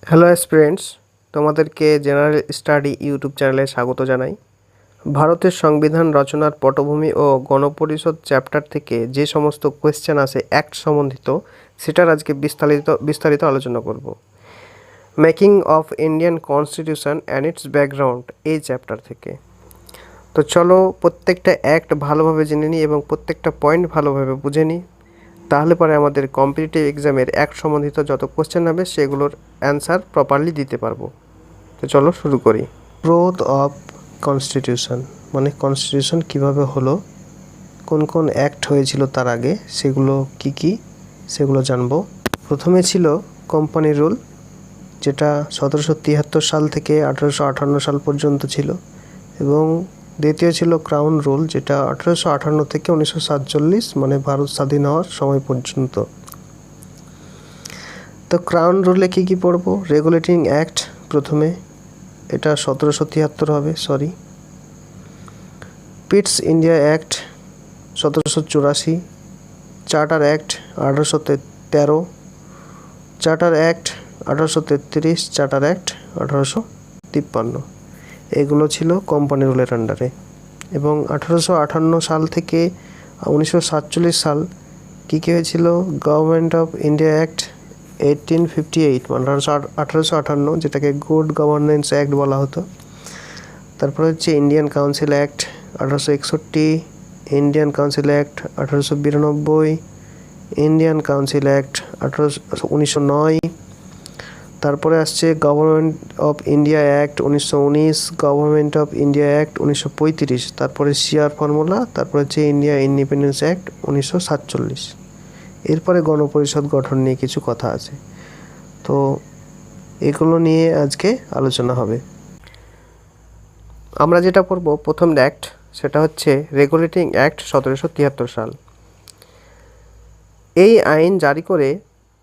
Hello students, তোমাদেরকে general study YouTube চ্যানেলে স্বাগত জানাই। ভারতের সংবিধান রচনার পটভূমি ও গণপরিষদ চ্যাপ্টার থেকে যে সমস্ত কোয়েশ্চেন আসে অ্যাক্ট সম্বন্ধিত, সেটার আজকে বিস্তারিত আলোচনা করব। Making of Indian constitution and it's background এই চ্যাপ্টার থেকে। তো চলো প্রত্যেকটা অ্যাক্ট ভালোভাবে জেনে নিই এবং প্রত্যেকটা পয়েন্ট ভালোভাবে বুঝে নিই। তাহলে পরে আমাদের কম্পিটিটিভ এক্সামের অ্যাক্ট সম্বন্ধিত যত কোশ্চেন হবে সেগুলোর অ্যান্সার প্রপারলি দিতে পারবো। তো চলো শুরু করি। গ্রোথ অফ কনস্টিটিউশন মানে কনস্টিটিউশন কিভাবে হলো, কোন কোন অ্যাক্ট হয়েছিল তার আগে, সেগুলো কি সেগুলো জানবো। প্রথমে ছিল কোম্পানি রুল, যেটা 1773 সাল থেকে 1858 সাল পর্যন্ত ছিল, এবং দ্বিতীয় ছিল ক্রাউন রুল, যেটা 1858 থেকে 1947 মানে ভারত স্বাধীন হওয়ার সময় পর্যন্ত। তো ক্রাউন রুলে কী পড়বো? রেগুলেটিং অ্যাক্ট প্রথমে, এটা 1773 হবে, পিটস India act 1784, charter act 1813, charter act 1833, charter act 1853। এগুলো ছিল কোম্পানি রুলের আন্ডারে। এবং 1858 সাল থেকে 1947 সাল কী হয়েছিল? গভর্নমেন্ট অফ ইন্ডিয়া অ্যাক্ট 1858 মানে 1858, যেটাকে গুড গভর্নেন্স অ্যাক্ট বলা হতো। তারপরে হচ্ছে Indian council act 1861, Indian council act 1892, Indian council act 1909। তারপরে আসছে government of India act 1919, government of India act 1935, তারপরে সিআর ফর্মুলা, তারপরে হচ্ছে ইন্ডিয়া ইন্ডিপেন্ডেন্স অ্যাক্ট 1947। এরপরে গণপরিষদ গঠন নিয়ে কিছু কথা আছে, তো এগুলো নিয়ে আজকে আলোচনা হবে। আমরা যেটা পড়ব প্রথম অ্যাক্ট, সেটা হচ্ছে রেগুলেটিং অ্যাক্ট 1773 সাল। এই আইন জারি করে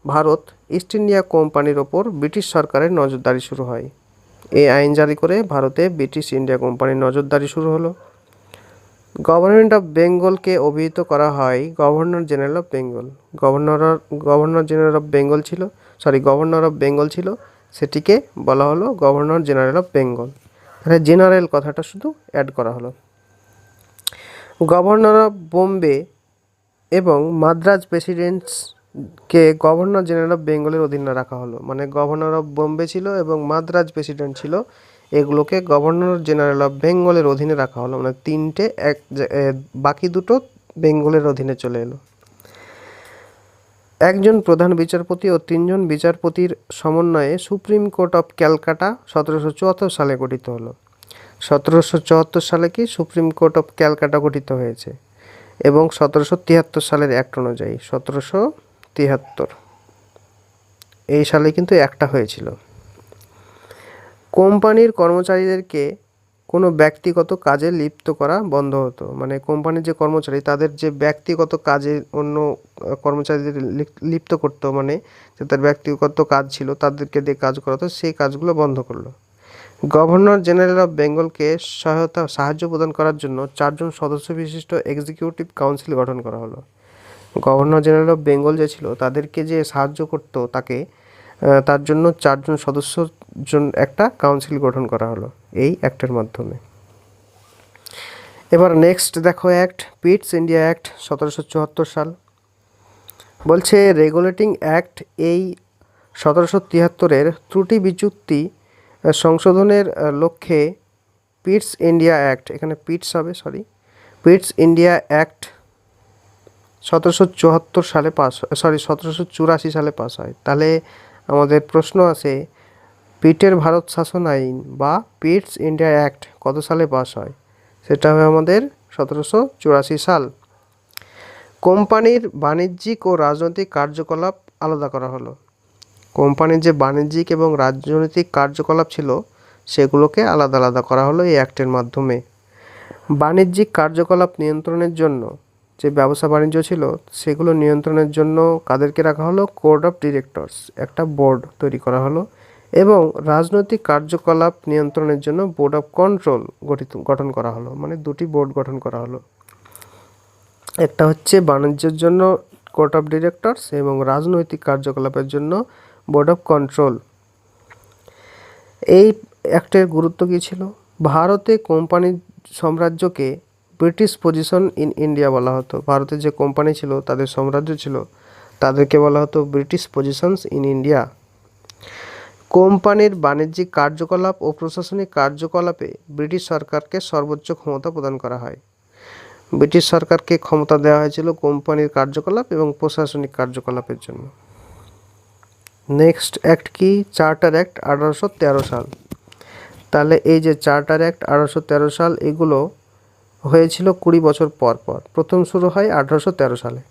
ভারত ইস্ট ইন্ডিয়া কোম্পানির ওপর ব্রিটিশ সরকারের নজরদারি শুরু হয়। এই আইন জারি করে ভারতে ব্রিটিশ ইন্ডিয়া কোম্পানির নজরদারি শুরু হলো। গভর্নমেন্ট অফ বেঙ্গলকে অভিহিত করা হয় governor general of Bengal. Governor of Bengal ছিল, সেটিকে বলা হলো গভর্নর জেনারেল অফ বেঙ্গল। তাহলে জেনারেল কথাটা শুধু অ্যাড করা হলো। গভর্নর অফ বোম্বে এবং মাদ্রাজ প্রেসিডেন্টসকে গভর্নর জেনারেল অফ বেঙ্গলের অধীনে রাখা হলো। মানে গভর্নর অফ বোম্বে ছিল এবং মাদ্রাজ প্রেসিডেন্ট ছিল, এগুলোকে গভর্নর জেনারেল অফ বেঙ্গলের অধীনে রাখা হলো। মানে তিনটে বাকি দুটো বেঙ্গলের অধীনে চলে এলো। একজন প্রধান বিচারপতি ও 3 জন বিচারপতির সমন্বয়ে সুপ্রিম কোর্ট অফ ক্যালকাটা 1774 সালে গঠিত হলো। 1774 সালে কি সুপ্রিম কোর্ট অফ ক্যালকাটা গঠিত হয়েছে, এবং 1773 সালের অ্যাক্ট অনুযায়ী 1773 এই সালে কিন্তু একটা হয়েছিল। কোম্পানির কর্মচারীদেরকে কোনো ব্যক্তিগত কাজে লিপ্ত করা বন্ধ হতো। মানে কোম্পানির যে কর্মচারী, তাদের যে ব্যক্তিগত কাজে অন্য কর্মচারীদের লিপ্ত করতো, মানে যে তার ব্যক্তিগত কাজ ছিল তাদেরকে দিয়ে কাজ করাতো, সেই কাজগুলো বন্ধ করলো। গভর্নর জেনারেল অফ বেঙ্গলকে সাহায্য প্রদান করার জন্য 4 জন সদস্য বিশিষ্ট এক্সিকিউটিভ কাউন্সিল গঠন করা হলো। গভর্নর জেনারেল অফ বেঙ্গল যে ছিল, তাদেরকে যে সাহায্য করতো তার জন্য 4 জন সদস্যর জন্য একটা কাউন্সিল গঠন করা হলো এই অ্যাক্টের মাধ্যমে। এবার নেক্সট দেখো অ্যাক্ট, পিটস ইন্ডিয়া অ্যাক্ট 1774 সাল। বলছে রেগুলেটিং অ্যাক্ট এই 1773-এর ত্রুটি বিচ্যুতি সংশোধনের লক্ষ্যে পিটস ইন্ডিয়া অ্যাক্ট, এখানে পিটস ইন্ডিয়া অ্যাক্ট 1774 সালে 1784 সালে পাস হয়। তাহলে আমাদের প্রশ্ন আছে, পিটের ভারত শাসন আইন বা পিটস ইন্ডিয়া অ্যাক্ট কত সালে পাস হয়? সেটা হবে আমাদের 1784 সাল। কোম্পানির বাণিজ্যিক ও রাজনৈতিক কার্যকলাপ আলাদা করা হলো। কোম্পানির যে বাণিজ্যিক এবং রাজনৈতিক কার্যকলাপ ছিল, সেগুলোকে আলাদা আলাদা করা হলো এই অ্যাক্টের মাধ্যমে। বাণিজ্যিক কার্যকলাপ নিয়ন্ত্রণের জন্য যে ব্যবসা বাণিজ্য ছিল, সেগুলো নিয়ন্ত্রণের জন্য কাদেরকে রাখা হলো? কোর্ট অফ ডিরেক্টরস, একটা বোর্ড তৈরি করা হলো। এবং রাজনৈতিক কার্যকলাপ নিয়ন্ত্রণের জন্য বোর্ড অফ কন্ট্রোল গঠন করা হলো। মানে দুটি বোর্ড গঠন করা হলো, একটা হচ্ছে বাণিজ্যের জন্য কোর্ট অফ ডিরেক্টরস এবং রাজনৈতিক কার্যকলাপের জন্য বোর্ড অফ কন্ট্রোল। এই অ্যাক্টের গুরুত্ব কী ছিল? ভারতে কোম্পানি সাম্রাজ্যকে ব্রিটিশ পজিশন ইন ইন্ডিয়া বলা হতো। ভারতে যে কোম্পানি ছিল, তাদের সাম্রাজ্য ছিল, তাদেরকে বলা হতো ব্রিটিশ পজিশনস ইন ইন্ডিয়া। কোম্পানির বাণিজ্যিক কার্যকলাপ ও প্রশাসনিক কার্যকলাপে ব্রিটিশ সরকারকে সর্বোচ্চ ক্ষমতা প্রদান করা হয়। ব্রিটিশ সরকারকে ক্ষমতা দেওয়া হয়েছিল কোম্পানির কার্যকলাপ এবং প্রশাসনিক কার্যকলাপের জন্য। নেক্সট অ্যাক্ট কি? চার্টার অ্যাক্ট 1813 সাল। তাহলে এই যে চার্টার অ্যাক্ট 1813 সাল, এগুলো হয়েছিল 20 বছর পর পর। প্রথম শুরু হয় 1813 সালে।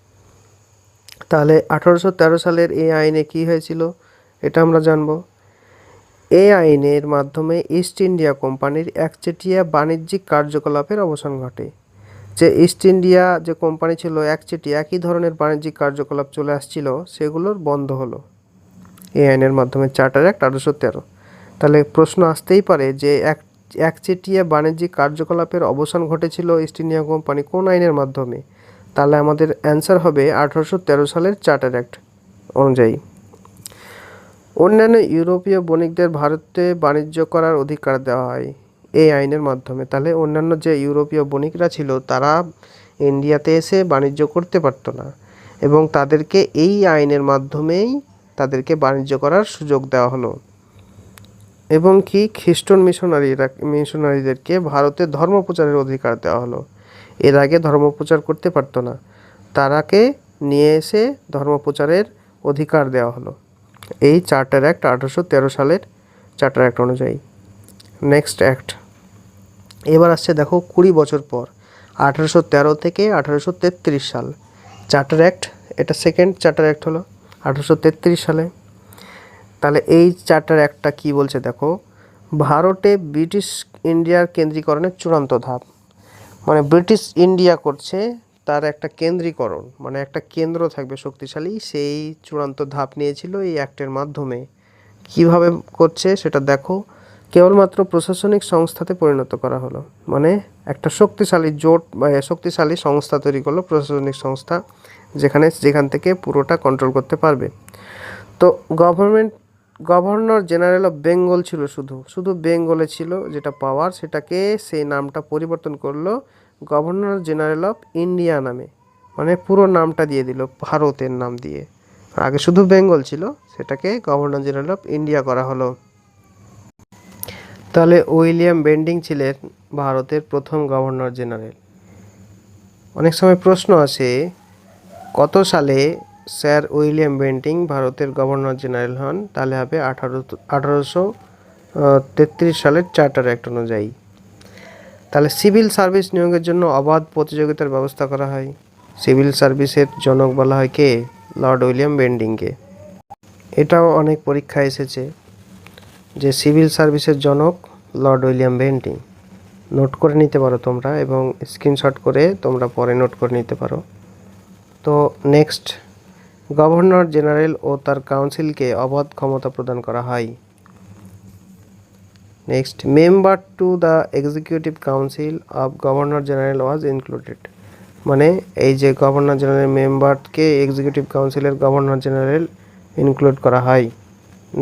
তাহলে 1813 সালের এই আইনে কি হয়েছিল এটা আমরা জানব। এই আইনের মাধ্যমে ইস্ট ইন্ডিয়া কোম্পানির একচেটিয়া বাণিজ্যিক কার্যকলাপের অবসান ঘটে। যে ইস্ট ইন্ডিয়া যে কোম্পানি ছিল, একচেটিয়া একই ধরনের বাণিজ্যিক কার্যকলাপ চলে আসছিল, সেগুলোর বন্ধ হলো এই আইনের মাধ্যমে, চার্টার অ্যাক্ট 1813। তাহলে প্রশ্ন আসতেই পারে যে একচেটিয়া বাণিজ্যিক কার্যকলাপের অবসান ঘটেছিল ইস্ট ইন্ডিয়া কোম্পানি কোন আইনের মাধ্যমে? তাহলে আমাদের অ্যান্সার হবে 1813 সালের চার্টার অ্যাক্ট অনুযায়ী। অন্যান্য ইউরোপীয় বণিকদের ভারতে বাণিজ্য করার অধিকার দেওয়া হয় এই আইনের মাধ্যমে। তাহলে অন্যান্য যে ইউরোপীয় বণিকরা ছিল, তারা ইন্ডিয়াতে এসে বাণিজ্য করতে পারতো না, এবং তাদেরকে এই আইনের মাধ্যমেই তাদেরকে বাণিজ্য করার সুযোগ দেওয়া হলো। এবং কি খ্রিস্টান মিশনারিদেরকে ভারতে ধর্ম প্রচারের অধিকার দেওয়া হলো। এর আগে ধর্ম প্রচার করতে পারতো না, তারাকে নিয়ে এসে ধর্ম প্রচারের অধিকার দেওয়া হলো এই চার্টার অ্যাক্ট 1813 সালের চার্টার অ্যাক্ট অনুযায়ী। নেক্সট অ্যাক্ট এবার আসছে, দেখো 20 বছর পর, 1813 থেকে 1833 সাল চার্টার অ্যাক্ট, এটা সেকেন্ড চার্টার অ্যাক্ট হলো 1833 সালে। তাহলে এই চার্টার অ্যাক্টটা কী বলছে দেখো, ভারতে ব্রিটিশ ইন্ডিয়ার কেন্দ্রীকরণের চূড়ান্ত ধাপ, মানে ব্রিটিশ ইন্ডিয়া করছে তার একটা কেন্দ্রীকরণ, মানে একটা কেন্দ্র থাকবে শক্তিশালী, সেই চূড়ান্ত ধাপ নিয়েছিল এই অ্যাক্টের মাধ্যমে। কিভাবে করছে সেটা দেখো। কেবলমাত্র প্রশাসনিক সংস্থাতে পরিণত করা হলো, মানে একটা শক্তিশালী জোট বা শক্তিশালী সংস্থা তৈরি করলো, প্রশাসনিক সংস্থা, যেখান থেকে পুরোটা কন্ট্রোল করতে পারবে। তো গভর্নর জেনারেল অফ বেঙ্গল ছিল, শুধু বেঙ্গলে ছিল যেটা পাওয়ার, সেটাকে সেই নামটা পরিবর্তন করলো গভর্নর জেনারেল অফ ইন্ডিয়া নামে, মানে পুরো নামটা দিয়ে দিল ভারতের নাম দিয়ে। আগে শুধু বেঙ্গল ছিল, সেটাকে গভর্নর জেনারেল অফ ইন্ডিয়া করা হলো। তাহলে উইলিয়াম বেন্টিং ছিলেন ভারতের প্রথম গভর্নর জেনারেল। অনেক সময় প্রশ্ন আসে কত সালে স্যার উইলিয়াম বেন্টিং ভারতের গভর্নর জেনারেল হন? তাহলে হবে 1833 সালের চার্টার অ্যাক্ট অনুযায়ী। তাহলে সিভিল সার্ভিস নিয়োগের জন্য অবাধ প্রতিযোগিতার ব্যবস্থা করা হয়। সিভিল সার্ভিসের জনক বলা হয় কে? Lord William বেন্টিংকে। এটাও অনেক পরীক্ষায় এসেছে যে সিভিল সার্ভিসের জনক লর্ড উইলিয়াম বেন্টিং। নোট করে নিতে পারো তোমরা, এবং স্ক্রিনশট করে তোমরা পরে নোট করে নিতে পারো। তো নেক্সট, গভর্নর জেনারেল ও তার কাউন্সিলকে অবাধ ক্ষমতা প্রদান করা হয়। Next, member to the executive council of governor general was included, মানে এই যে গভর্নর জেনারেল মেম্বারকে এক্সিকিউটিভ কাউন্সিলের গভর্নর জেনারেল ইনক্লুড করা হয়।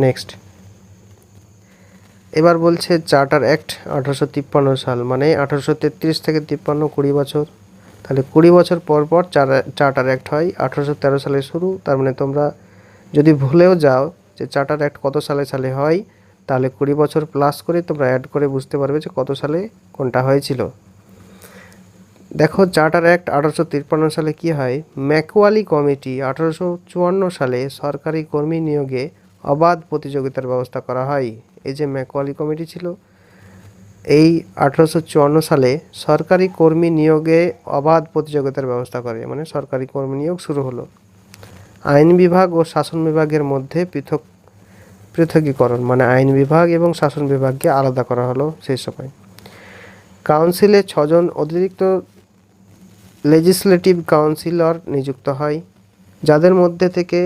নেক্সট, এবার বলছে চার্টার অ্যাক্ট 1853 সাল, মানে 1833 থেকে 53, 20 বছর। তাহলে 20 বছর পর পর চার্টার অ্যাক্ট হয়। 1813 সালে শুরু, তার মানে তোমরা যদি ভুলেও যাও যে চার্টার অ্যাক্ট কত সালে হয়, তাহলে 20 বছর প্লাস করে তোমরা অ্যাড করে বুঝতে পারবে যে কত সালে কোনটা হয়েছিল। দেখো চার্টার অ্যাক্ট 1853 সালে কি হয়, ম্যাকওয়ালি কমিটি 1854 সালে সরকারি কর্মী নিয়োগে অবাধ প্রতিযোগিতার ব্যবস্থা করা হয়। এই যে ম্যাকওয়ালি কমিটি ছিল, এই 1854 সালে সরকারি কর্মী নিয়োগে অবাধ প্রতিযোগিতার ব্যবস্থা করে, মানে সরকারি কর্মী নিয়োগ শুরু হলো। আইন বিভাগ ও শাসন বিভাগের মধ্যে পৃথকীকরণ, মানে আইন বিভাগ এবং শাসন বিভাগকে আলাদা করা হলো সেই সময়। কাউন্সিলে 6 জন অতিরিক্ত লেজিসলেটিভ কাউন্সিলর নিযুক্ত হয়, যাদের মধ্যে থেকে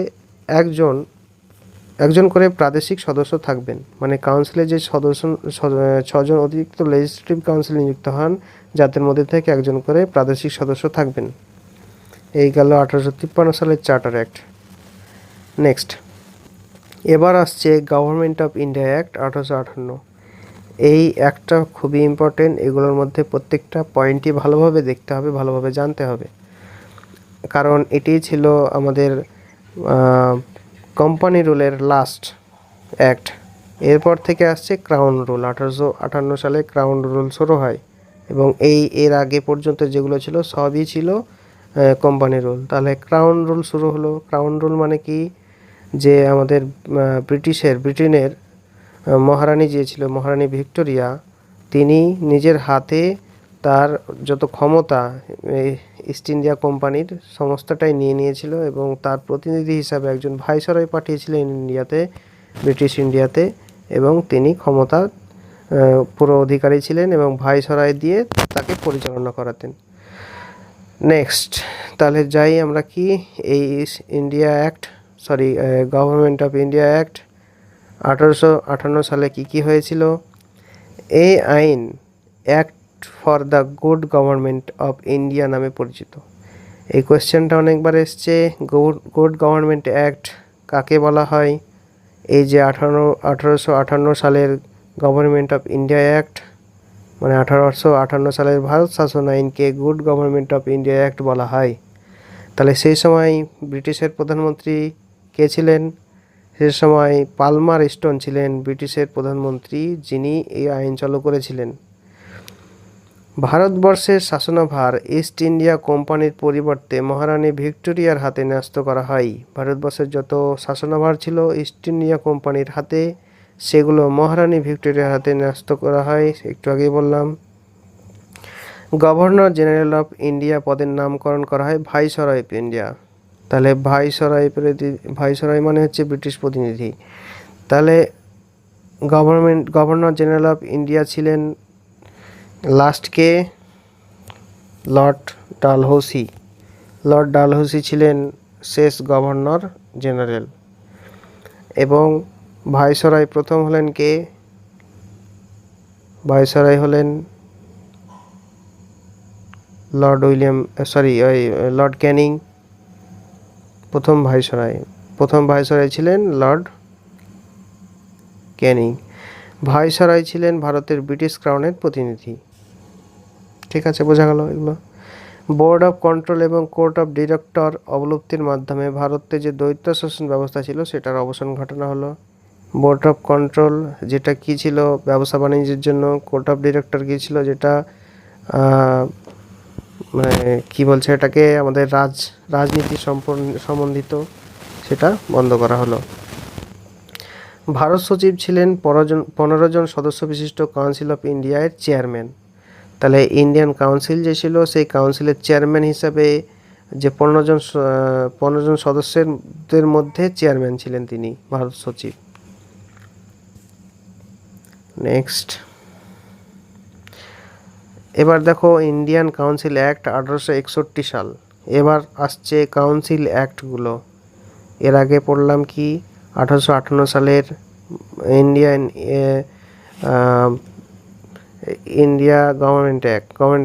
একজন করে প্রাদেশিক সদস্য থাকবেন। মানে কাউন্সিলে যে 6 জন অতিরিক্ত লেজিসলেটিভ কাউন্সিল নিযুক্ত হন, যাদের মধ্যে থেকে একজন করে প্রাদেশিক সদস্য থাকবেন। এই গেল 1853 সালের চার্টার অ্যাক্ট। নেক্সট, এবার আসছে গভর্নমেন্ট অফ ইন্ডিয়া অ্যাক্ট 1858। এই অ্যাক্টটা খুবই ইম্পর্টেন্ট, এগুলোর মধ্যে প্রত্যেকটা পয়েন্টই ভালোভাবে দেখতে হবে, ভালোভাবে জানতে হবে, কারণ এটি ছিল আমাদের কোম্পানি রুলের লাস্ট অ্যাক্ট। এরপর থেকে আসছে ক্রাউন রুল। 1858 সালে ক্রাউন রুল শুরু হয় এবং এর আগে পর্যন্ত যেগুলো ছিল সবই ছিল কোম্পানি রুল। তাহলে ক্রাউন রুল শুরু হলো। ক্রাউন রুল মানে কি, যে আমাদের ব্রিটেনের মহারানী যে ছিল, মহারানী ভিক্টোরিয়া, তিনি নিজের হাতে তার যত ক্ষমতা ইস্ট ইন্ডিয়া কোম্পানির সমস্তটাই নিয়ে নিয়েছিল এবং তার প্রতিনিধি হিসাবে একজন ভাইসরয় পাঠিয়েছিলেন ইন্ডিয়াতে, ব্রিটিশ ইন্ডিয়াতে, এবং তিনি ক্ষমতা পুরো অধিকারী ছিলেন এবং ভাইসরয় দিয়ে তাকে পরিচালনা করাতেন। নেক্সট, তাহলে যাই আমরা কি এই India act, government of India act 1858 সালে কি হয়েছিল। এই আইন act for the good government of India নামে পরিচিত। এই কোয়েশ্চেনটা অনেকবার এসছে। গুড গভর্নমেন্ট অ্যাক্ট কাকে বলা হয়? এই যে 1858 সালের গভর্নমেন্ট অফ ইন্ডিয়া অ্যাক্ট, মানে 1858 সালের ভারত শাসন আইনকে good government of India act বলা হয়। তাহলে সেই সময় ব্রিটিশের প্রধানমন্ত্রী কে ছিলেন? সে সময় পালমার স্টোন ছিলেন ব্রিটিশের প্রধানমন্ত্রী, যিনি এই আইন চালু করেছিলেন। ভারতবর্ষের শাসনভার ইস্ট ইন্ডিয়া কোম্পানির পরিবর্তে মহারানী ভিক্টোরিয়ার হাতে ন্যস্ত করা হয়। ভারতবর্ষের যত শাসনভার ছিল ইস্ট ইন্ডিয়া কোম্পানির হাতে, সেগুলো মহারানী ভিক্টোরিয়ার হাতে ন্যস্ত করা হয়, একটু আগেই বললাম। গভর্নর জেনারেল অফ ইন্ডিয়া পদের নামকরণ করা হয় ভাইসরয় অফ ইন্ডিয়া। তাহলে ভাইসরয় মানে হচ্ছে ব্রিটিশ প্রতিনিধি। তাহলে গভর্নর জেনারেল অফ ইন্ডিয়া ছিলেন লাস্টকে লর্ড ডালহৌসি। লর্ড ডালহৌসি ছিলেন শেষ গভর্নর জেনারেল। এবং ভাইসরয় প্রথম হলেন কে? ভাইসরয় হলেন লর্ড ক্যানিং। প্রথম ভাইসরয় ছিলেন লর্ড ক্যানিং। ভাইসরয় ছিলেন ভারতের ব্রিটিশ ক্রাউনের প্রতিনিধি। ঠিক আছে, বোঝা গেল এগুলো। বোর্ড অফ কন্ট্রোল এবং কোর্ট অফ ডিরেক্টর অবলুপ্তির মাধ্যমে ভারতে যে দ্বৈত শাসন ব্যবস্থা ছিল সেটার অবসান ঘটানো হলো। বোর্ড অফ কন্ট্রোল যেটা কি ছিল ব্যবসা বাণিজ্যের জন্য, কোর্ট অফ ডিরেক্টর কি ছিল যেটা মানে কি বলছে এটাকে, আমাদের রাজনীতি সম্বন্ধিত, সেটা বন্ধ করা হলো। ভারত সচিব ছিলেন 15 জন সদস্য বিশিষ্ট কাউন্সিল অফ ইন্ডিয়া এর চেয়ারম্যান। তাহলে ইন্ডিয়ান কাউন্সিল যে ছিল সেই কাউন্সিলের চেয়ারম্যান হিসাবে যে 15 জন সদস্যদের মধ্যে চেয়ারম্যান ছিলেন তিনি, ভারত সচিব। নেক্সট, এবার দেখো ইন্ডিয়ান কাউন্সিল অ্যাক্ট 1861 সাল। এবার আসছে কাউন্সিল অ্যাক্টগুলো। এর আগে পড়লাম কি 1858 সালের India government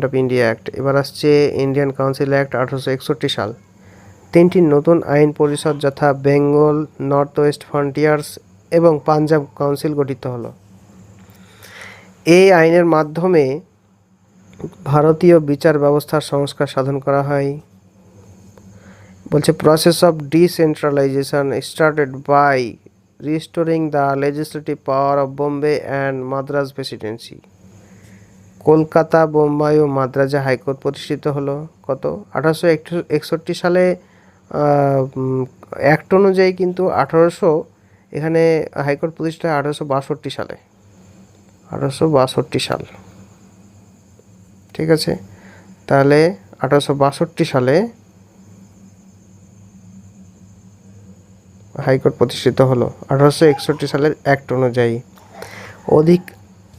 of India act. এবার আসছে ইন্ডিয়ান কাউন্সিল অ্যাক্ট 1861 সাল। 3টি নতুন আইন পরিষদ যথা বেঙ্গল, নর্থ ওয়েস্ট ফ্রন্টিয়ার্স এবং পাঞ্জাব কাউন্সিল গঠিত হলো। এই আইনের মাধ্যমে ভারতীয় বিচার ব্যবস্থার সংস্কার সাধন করা হয়। বলছে process of decentralisation started by restoring the legislative power of Bombay and Madras presidency. Kolkata, Bombay ও মাদ্রাজে হাইকোর্ট প্রতিষ্ঠিত হলো কত? 1861 সালে অ্যাক্ট অনুযায়ী, কিন্তু এখানে হাইকোর্ট প্রতিষ্ঠা হয় 1862 সালে। 1862 সাল, ঠিক আছে। তাহলে 1862 সালে হাইকোর্ট প্রতিষ্ঠিত হলো 1861 সালের অ্যাক্ট অনুযায়ী।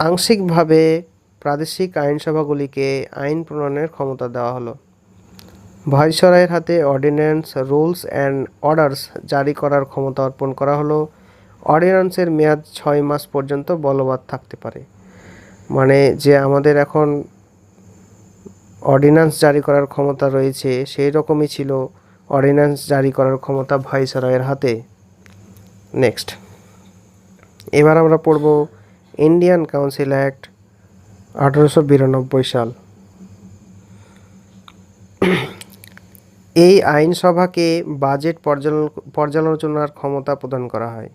আংশিকভাবে প্রাদেশিক আইনসভাগুলিকে আইন প্রণয়নের ক্ষমতা দেওয়া হলো। ভাইসরয়ের হাতে অর্ডিন্যান্স, রুলস অ্যান্ড অর্ডার্স জারি করার ক্ষমতা অর্পণ করা হলো। অর্ডিন্যান্সের মেয়াদ 6 মাস পর্যন্ত বলবৎ থাকতে পারে। মানে যে আমাদের এখন অর্ডিন্যান্স জারি করার ক্ষমতা রয়েছে, সেই রকমই ছিল অর্ডিন্যান্স জারি করার ক্ষমতা ভাইসরয়ের হাতে। নেক্সট, এবার আমরা পড়ব ইন্ডিয়ান কাউন্সিল অ্যাক্ট 1892 সাল। এই আইনসভাকে বাজেট পর্যালোচনার ক্ষমতা প্রদান করা হয়।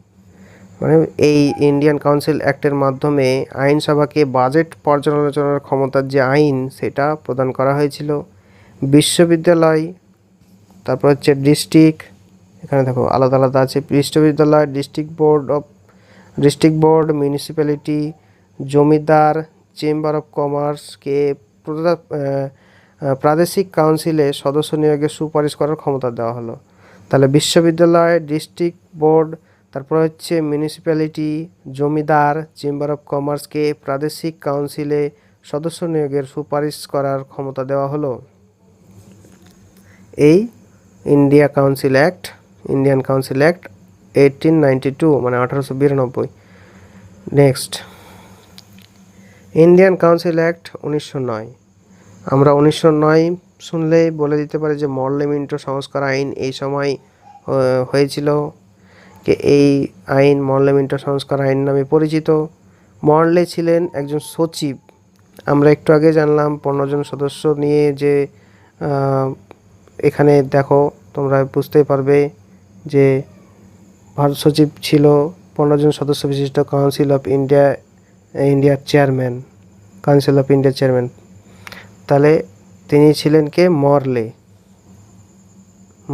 মানে এই ইন্ডিয়ান কাউন্সিল অ্যাক্টের মাধ্যমে আইনসভাকে বাজেট পর্যালোচনার ক্ষমতার যে আইন সেটা প্রদান করা হয়েছিল। বিশ্ববিদ্যালয়, তারপর হচ্ছে ডিস্ট্রিক্ট, এখানে দেখো আলাদা আলাদা আছে, বিশ্ববিদ্যালয়, ডিস্ট্রিক্ট বোর্ড, মিউনিসিপ্যালিটি, জমিদার, চেম্বার অফ কমার্সকে প্রাদেশিক কাউন্সিলে সদস্য নিয়োগের সুপারিশ করার ক্ষমতা দেওয়া হলো। তাহলে বিশ্ববিদ্যালয়, ডিস্ট্রিক্ট বোর্ড, তারপর হচ্ছে মিউনিসিপ্যালিটি, জমিদার, চেম্বার অফ কমার্সকে প্রাদেশিক কাউন্সিলে সদস্য নিয়োগের সুপারিশ করার ক্ষমতা দেওয়া হলো এই ইন্ডিয়ান কাউন্সিল অ্যাক্ট 1892, মানে 1892। Next, Indian council act 1909। আমরা 1909 শুনলেই বলে দিতে পারি যে মরলে মিন্টো সংস্কার আইন এই সময় হয়েছিল। এই আইন মরলে মিন্টো সংস্কার আইন নামে পরিচিত। মরলে ছিলেন একজন সচিব। আমরা একটু আগে জানলাম 15 জন সদস্য নিয়ে যে এখানে দেখো তোমরা বুঝতেই পারবে যে ভারত সচিব ছিল 15 জন সদস্য বিশিষ্ট কাউন্সিল অফ ইন্ডিয়ার চেয়ারম্যান। তাহলে তিনি ছিলেন কে?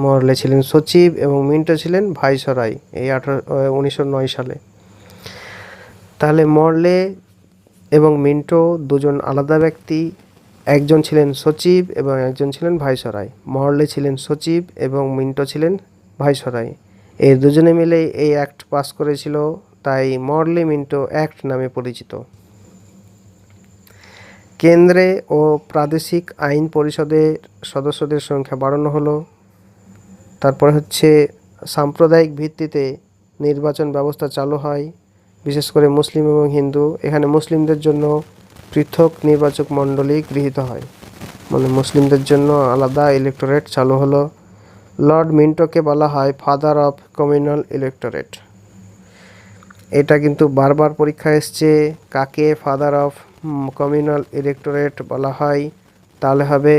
মরলে ছিলেন সচিব এবং মিন্টো ছিলেন ভাইসরয় এই 1909 সালে। তাহলে মরলে এবং মিন্টো দুজন আলাদা ব্যক্তি, একজন ছিলেন সচিব এবং একজন ছিলেন ভাইসরয়। মরলে ছিলেন সচিব এবং মিন্টো ছিলেন ভাইসরয়। এই দুজনে মিলে এই অ্যাক্ট পাস করেছিল, তাই মরলে মিন্টো অ্যাক্ট নামে পরিচিত। কেন্দ্রে ও প্রাদেশিক আইন পরিষদের সদস্যদের সংখ্যা বাড়ানো হলো। তারপর হচ্ছে সাম্প্রদায়িক ভিত্তিতে নির্বাচন ব্যবস্থা চালু হয়, বিশেষ করে মুসলিম এবং হিন্দু। এখানে মুসলিমদের জন্য পৃথক নির্বাচক মণ্ডলী গৃহীত হয়, মানে মুসলিমদের জন্য আলাদা ইলেক্টোরেট চালু হলো। লর্ড মিন্টোকে বলা হয় ফাদার অফ কমিউনাল ইলেক্টোরেট। এটা কিন্তু বারবার পরীক্ষা এসছে, কাকে ফাদার অফ কমিউনাল ইলেক্টোরেট বলা হয়? তাহলে হবে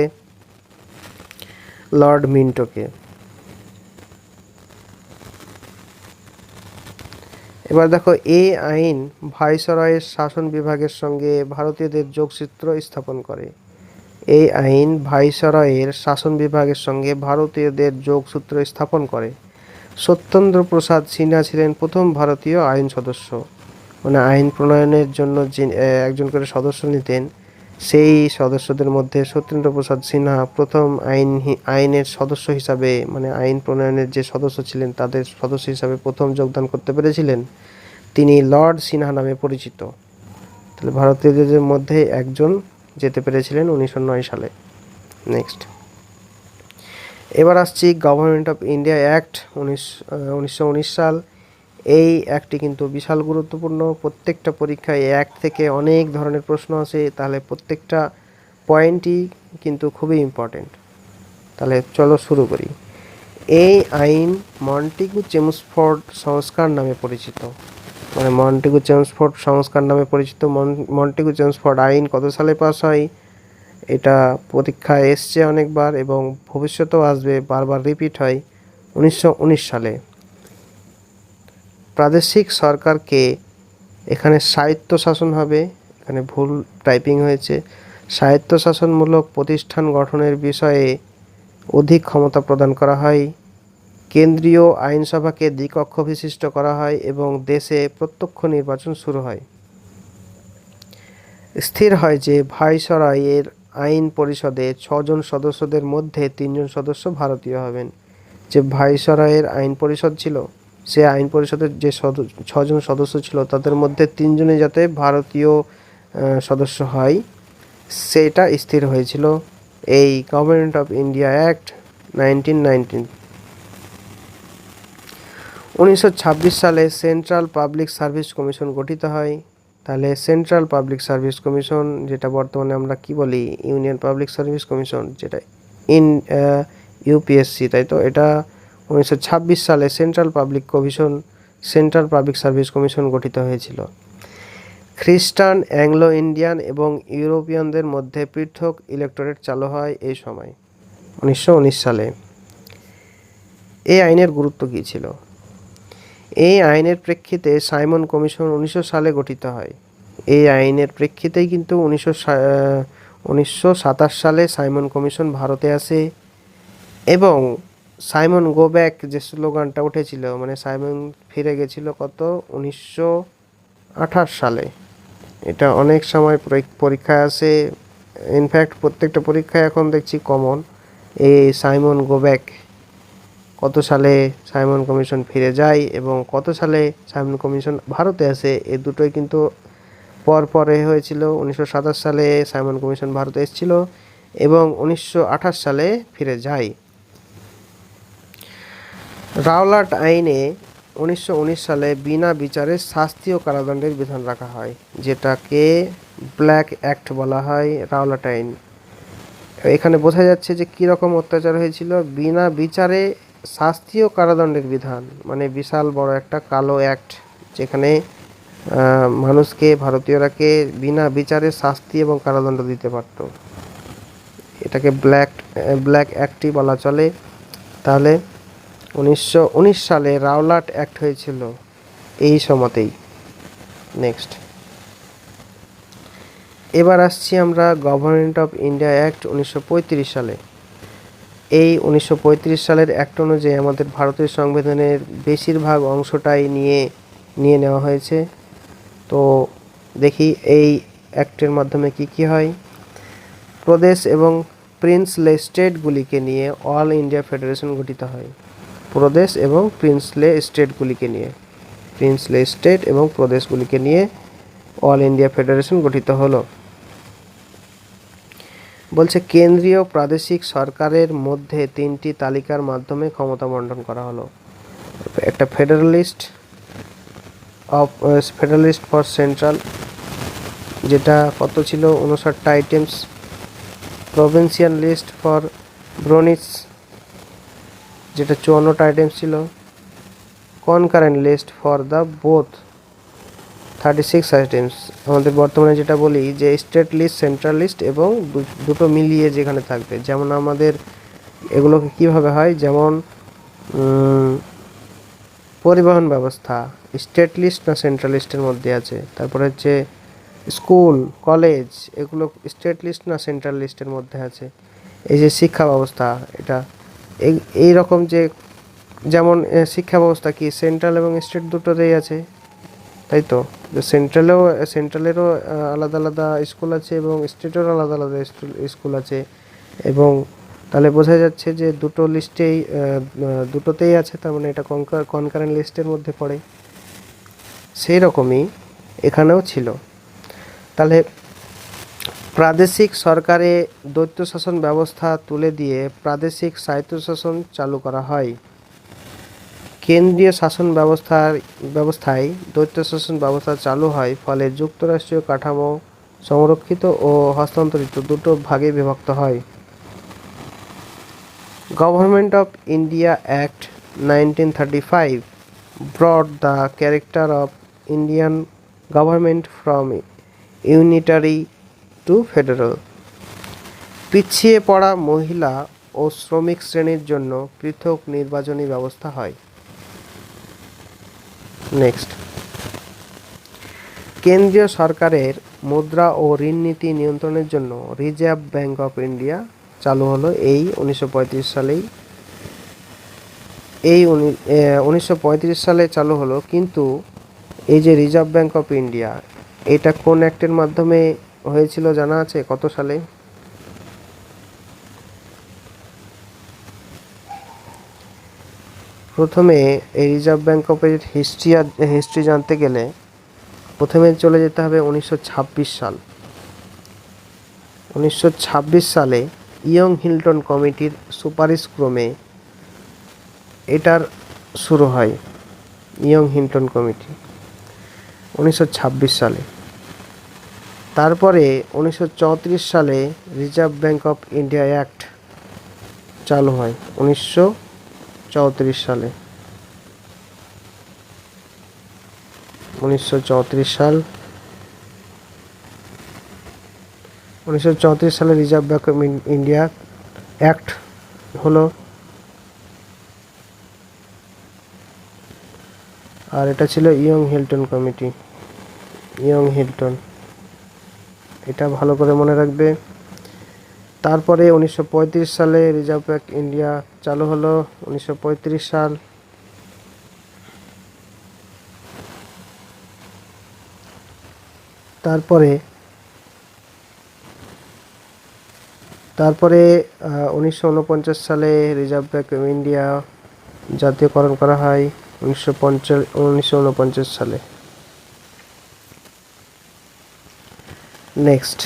লর্ড মিন্টোকে। এবার দেখো, এই আইন ভাইসরয়ের শাসন বিভাগের সঙ্গে ভারতীয়দের যোগসূত্র স্থাপন করে। এই আইন ভাইসরয়ের শাসন বিভাগের সঙ্গে ভারতীয়দের যোগসূত্র স্থাপন করে। সত্যেন্দ্র প্রসাদ সিনহা ছিলেন প্রথম ভারতীয় আইন সদস্য। মানে আইন প্রণয়নের জন্য একজন করে সদস্য নিতেন, সেই সদস্যদের মধ্যে সত্যেন্দ্র প্রসাদ সিনহা প্রথম আইনের সদস্য হিসাবে, মানে আইন প্রণয়নের যে সদস্য ছিলেন তাদের সদস্য হিসাবে প্রথম যোগদান করতে পেরেছিলেন। তিনি লর্ড সিনহা নামে পরিচিত। তাহলে ভারতীয়দের মধ্যে একজন যেতে পেরেছিলেন 1909 সালে। নেক্সট, এবার আসছি গভর্নমেন্ট অফ ইন্ডিয়া অ্যাক্ট 1919 সাল। এই অ্যাক্টটি কিন্তু বিশাল গুরুত্বপূর্ণ। প্রত্যেকটা পরীক্ষায় এই অ্যাক্ট থেকে অনেক ধরনের প্রশ্ন আসে, তাহলে প্রত্যেকটা পয়েন্টই কিন্তু খুবই ইম্পর্টেন্ট। তাহলে চলো শুরু করি। এই আইন মন্টেগু-চেমসফোর্ড সংস্কার নামে পরিচিত। মানে মন্টেগু-চেমসফোর্ড সংস্কার নামে পরিচিত। মন্টেগু-চেমসফোর্ড আইন কত সালে পাস হয়? এটা পরীক্ষায় এসছে অনেকবার এবং ভবিষ্যতেও আসবে, বারবার রিপিট হয়। 1919 সালে। প্রাদেশিক সরকারকে, এখানে স্বায়ত্তশাসন হবে, এখানে ভুল টাইপিং হয়েছে, স্বায়ত্তশাসনমূলক প্রতিষ্ঠান গঠনের বিষয়ে অধিক ক্ষমতা প্রদান করা হয়। কেন্দ্রীয় আইনসভাকে দ্বিকক্ষ বিশিষ্ট করা হয় এবং দেশে প্রত্যক্ষ নির্বাচন শুরু হয়। স্থির হয় যে ভাইসরয়ের আইন পরিষদে 6 জন সদস্যদের মধ্যে 3 জন সদস্য ভারতীয় হবেন। যে ভাইসরয়ের আইন পরিষদ ছিল, সে আইন পরিষদের যে 6 জন সদস্য ছিল তাদের মধ্যে 3 জনই যাতে ভারতীয় সদস্য হয়, সেটা স্থির হয়েছিল এই গভর্নমেন্ট অফ ইন্ডিয়া অ্যাক্ট 1919। 1926 সালে সেন্ট্রাল পাবলিক সার্ভিস কমিশন গঠিত হয়। তাহলে সেন্ট্রাল পাবলিক সার্ভিস কমিশন, যেটা বর্তমানে আমরা কি বলি ইউনিয়ন পাবলিক সার্ভিস কমিশন, যেটা ইউপিএসসি, তাই তো, এটা 1926 সালে central public commission central public service commission গঠিত হয়েছিল। খ্রিস্টান, অ্যাংলো ইন্ডিয়ান এবং ইউরোপিয়ানদের মধ্যে পৃথক ইলেক্টোরেট চালু হয় এই সময় 1919 সালে। এই আইনের গুরুত্ব কী ছিল? এই আইনের প্রেক্ষিতে সাইমন কমিশন 1900 সালে গঠিত হয়। এই আইনের প্রেক্ষিতেই কিন্তু 1927 সালে সাইমন কমিশন ভারতে আসে এবং সাইমন গো ব্যাক যে স্লোগানটা উঠেছিল, মানে সাইমন ফিরে গেছিল কত 1928 সালে। এটা অনেক সময় পরীক্ষায় আসে, ইনফ্যাক্ট প্রত্যেকটা পরীক্ষায় এখন দেখছি কমন এই সাইমন গো ব্যাক। কত সালে সাইমন কমিশন ফিরে যায় এবং কত সালে সাইমন কমিশন ভারতে আসে, এই দুটোই কিন্তু পরে হয়েছিল। 1927 সালে সাইমন কমিশন ভারতে এসেছিল এবং 1928 সালে ফিরে যায়। রাওলাট আইনে 1919 সালে বিনা বিচারে শাস্তি ও কারাদণ্ডের বিধান রাখা হয়, যেটাকে ব্ল্যাক অ্যাক্ট বলা হয়, রাওলাট আইন। এখানে বোঝা যাচ্ছে যে কীরকম অত্যাচার হয়েছিল। বিনা বিচারে শাস্তি ও কারাদণ্ডের বিধান মানে বিশাল বড় একটা কালো অ্যাক্ট, যেখানে মানুষকে, ভারতীয়রাকে বিনা বিচারে শাস্তি এবং কারাদণ্ড দিতে পারত। এটাকে ব্ল্যাক অ্যাক্টই বলা চলে। তাহলে 1919 সালে রাওলাট অ্যাক্ট হয়েছিল এই সময়তেই। নেক্সট, এবার আসছি আমরা গভর্নমেন্ট অফ ইন্ডিয়া অ্যাক্ট 1935 সালে। এই 1935 সালের অ্যাক্ট অনুযায়ী আমাদের ভারতের সংবিধানের বেশিরভাগ অংশটাই নিয়ে নেওয়া হয়েছে। তো দেখি এই অ্যাক্টের মাধ্যমে কি কি হয়। প্রদেশ এবং প্রিন্সলে স্টেটগুলিকে নিয়ে অল ইন্ডিয়া ফেডারেশন গঠিত হয়। প্রদেশ এবং প্রিন্সলে স্টেটগুলিকে নিয়ে, প্রিন্সলে স্টেট এবং প্রদেশগুলিকে নিয়ে অল ইন্ডিয়া ফেডারেশন গঠিত হলো। বলছে কেন্দ্রীয় প্রাদেশিক সরকারের মধ্যে 3টি তালিকার মাধ্যমে ক্ষমতা বন্টন করা হলো। একটা ফেডারেলিস্ট ফর সেন্ট্রাল, যেটা কত ছিল 59টা items. Provincial list for provinces, যেটা 54টা আইটেমস ছিল। Concurrent list for the both, 36 items. আমাদের বর্তমানে যেটা বলি যে স্টেট লিস্ট, সেন্ট্রাল লিস্ট এবং দুটো মিলিয়ে যেখানে থাকবে। যেমন আমাদের এগুলোকে কিভাবে হয়, যেমন পরিবহন ব্যবস্থা স্টেট লিস্ট না সেন্ট্রাল লিস্টের মধ্যে আছে। তারপরে হচ্ছে স্কুল, কলেজ, এগুলো স্টেট লিস্ট না সেন্ট্রাল লিস্টের মধ্যে আছে। এই যে শিক্ষা ব্যবস্থা, এটা এই রকম যে, যেমন শিক্ষা ব্যবস্থা কি সেন্ট্রাল এবং স্টেট দুটোতেই আছে, তাই তো? সেন্ট্রালেরও আলাদা আলাদা স্কুল আছে এবং স্টেটেরও আলাদা আলাদা স্কুল আছে। এবং তাহলে বোঝা যাচ্ছে যে দুটো লিস্টেই দুটোতেই আছে, তার মানে এটা কনকারেন্ট লিস্টের মধ্যে পড়ে। সেই রকমই এখানেও ছিল। তাহলে প্রাদেশিক সরকারে দ্বৈত শাসন ব্যবস্থা তুলে দিয়ে প্রাদেশিক স্বায়ত্তশাসন চালু করা হয়। কেন্দ্রীয় শাসন ব্যবস্থায় দ্বৈত শাসন ব্যবস্থা চালু হয়, ফলে যুক্তরাষ্ট্রীয় কাঠামো সংরক্ষিত ও হস্তান্তরিত দুটো ভাগে বিভক্ত হয়। Government of India act 1935 brought the character of Indian government from unitary to federal. পিছিয়ে পড়া মহিলা ও শ্রমিক শ্রেণীর জন্য পৃথক নির্বাচনী ব্যবস্থা হয়। নেক্সট, কেন্দ্রীয় সরকারের মুদ্রা ও ঋণ নীতি নিয়ন্ত্রণের জন্য রিজার্ভ ব্যাঙ্ক অফ ইন্ডিয়া চালু হলো এই 1935 সালেই। এই 1935 সালে চালু হলো। কিন্তু এই যে রিজার্ভ ব্যাঙ্ক অফ ইন্ডিয়া, এটা কোন অ্যাক্টের মাধ্যমে হয়েছিল জানা আছে? কত সালে? প্রথমে এই রিজার্ভ ব্যাঙ্ক অফের হিস্ট্রি জানতে গেলে প্রথমে চলে যেতে হবে 1926 সাল। 1926 সালে ইয়ং হিল্টন কমিটির সুপারিশ ক্রমে এটার শুরু হয়। ইয়ং হিল্টন কমিটি 1926 সালে। তারপরে 1934 সালে reserve bank of India act চালু হয় 1934 সালে। 1934 সাল। 1934 সালে reserve bank of India act হলো, আর এটা ছিল young Hilton committee. Young Hilton, এটা ভালো করে মনে রাখবে। তারপরে 1935 সালে রিজার্ভ ব্যাংক ইন্ডিয়া চালু হলো, 1935 সাল। তারপরে 1949 সালে রিজার্ভ ব্যাংক অফ ইন্ডিয়া জাতীয়করণ করা হয় 1949 সালে। নেক্সট,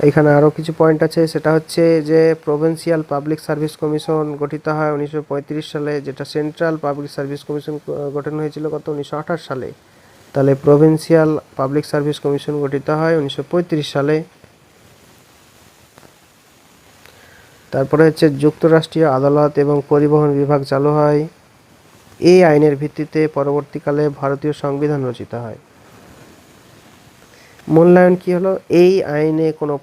এখানে আরও কিছু পয়েন্ট আছে, সেটা হচ্ছে যে প্রভিন্সিয়াল পাবলিক সার্ভিস কমিশন গঠিত হয় 1935 সালে, যেটা সেন্ট্রাল পাবলিক সার্ভিস কমিশন গঠন হয়েছিল কত 1928 সালে। তাহলে প্রভিন্সিয়াল পাবলিক সার্ভিস কমিশন গঠিত হয় 1935 সালে। তারপরে হচ্ছে যুক্তরাষ্ট্রীয় আদালত এবং পরিবহন বিভাগ চালু হয়। এই আইনের ভিত্তিতে পরবর্তীকালে ভারতীয় সংবিধান রচিত হয়। মূল্যায়ন কি হলো? এই আইনে কোনো